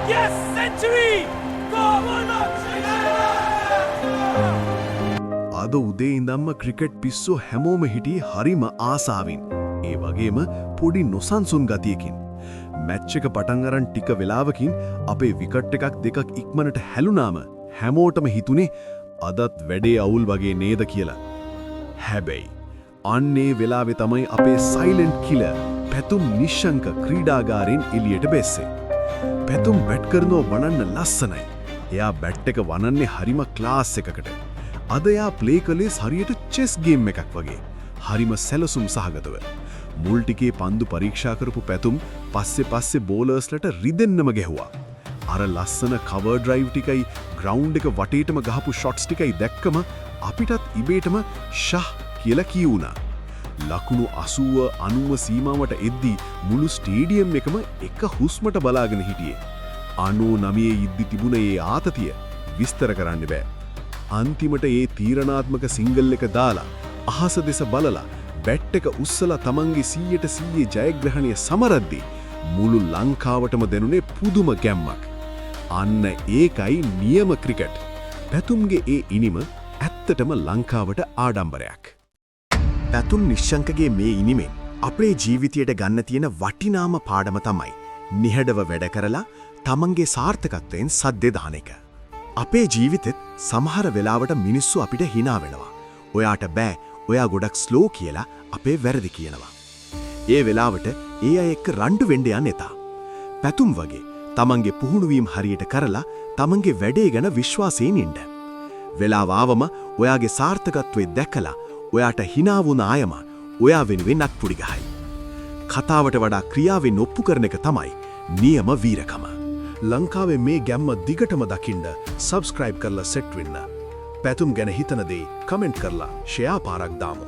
Yes, century! අද උදේ ඉඳන්ම ක්‍රිකට් පිස්සෝ හැමෝම හිටියේ හරිම ආසාවෙන්. ඒ වගේම පොඩි නොසන්සුන් ගතියකින්. මැච් එක පටන් අරන් ටික වෙලාවකින් අපේ විකට් එකක් දෙකක් ඉක්මනට හැලුනාම හැමෝටම හිතුනේ අදත් වැඩේ අවුල් වගේ නේද කියලා. හැබැයි අන්නේ වෙලාවේ තමයි අපේ සයිලන්ට් කිලර් පැතුම් නිශ්ශංක ක්‍රීඩාගාරයෙන් එළියට බැස්සේ. පැතුම් බැට් කරනව වනන්න ලස්සනයි. එයා බැට් එක වනන්නේ හරිම ක්ලාස් එකකට. අද එයා ප්ලේ කළේ හරියට චෙස් ගේම් එකක් වගේ. හරිම සැලසුම් සහගතව. මුල් ටිකේ පන්දු පරීක්ෂා කරපු පැතුම් පස්සේ බෝලර්ස්ලට රිදෙන්නම ගැහුවා. අර ලස්සන කවර් ඩ්‍රයිව් ටිකයි ග්‍රවුන්ඩ් එක වටේටම ගහපු ෂොට්ස් ටිකයි දැක්කම අපිටත් ඉබේටම ෂහ් කියලා කියුණා. ලකුණු 80-90 සීමාවට එද්දී මුළු ස්ටේඩියම් එකම එක හුස්මට බලාගෙන හිටියේ. 99 ඉද්දි තිබුණ ඒ ආතතිය විස්තර කරන්න බෑ. අන්තිමට ඒ තීරණාත්මක සිංගල් එක දාලා අහස දෙස බලලා බැට් එක උස්සලා තමන්ගේ 100% ජයග්‍රහණය සමරද්දී මුළු ලංකාවටම දෙනුනේ පුදුම ගැම්මක්. අන්න ඒකයි නියම ක්‍රිකට්. පැතුම්ගේ ඒ ඉනිම ඇත්තටම ලංකාවට ආඩම්බරයක්. පැතුම් නිශ්ශංකගේ මේ ඉනිමෙන් අපේ ජීවිතයට ගන්න තියෙන වටිනාම පාඩම තමයි නිහඬව වැඩ කරලා තමන්ගේ සාර්ථකත්වයෙන් සද්දේ දාන එක. අපේ ජීවිතෙත් සමහර වෙලාවට මිනිස්සු අපිට hina වෙනවා. ඔයාට බෑ, ඔයා ගොඩක් ස්ලෝ කියලා අපේ වැරදි කියනවා. ඒ වෙලාවට ඒ අය එක්ක රණ්ඩු වෙන්න යන්න එපා. පැතුම් වගේ තමන්ගේ පුහුණුවීම් හරියට කරලා තමන්ගේ වැඩේ ගැන විශ්වාසයෙන් ඉන්න. වෙලාව ආවම ඔයාගේ සාර්ථකත්වය දැකලා ඔයාට hina වුණ අයම ඔයා වෙනුවෙන් අත්පුඩි ගහයි. කතාවට වඩා ක්‍රියාවෙන් ඔප්පු කරන එක තමයි නියම වීරකම. ලංකාවේ මේ ගැම්ම දිගටම දකින්න සබ්ස්ක්‍රයිබ් කරලා සෙට් වෙන්න. පැතුම් ගැන හිතන දේ කමෙන්ට් කරලා ෂෙයා පාරක් දාමු.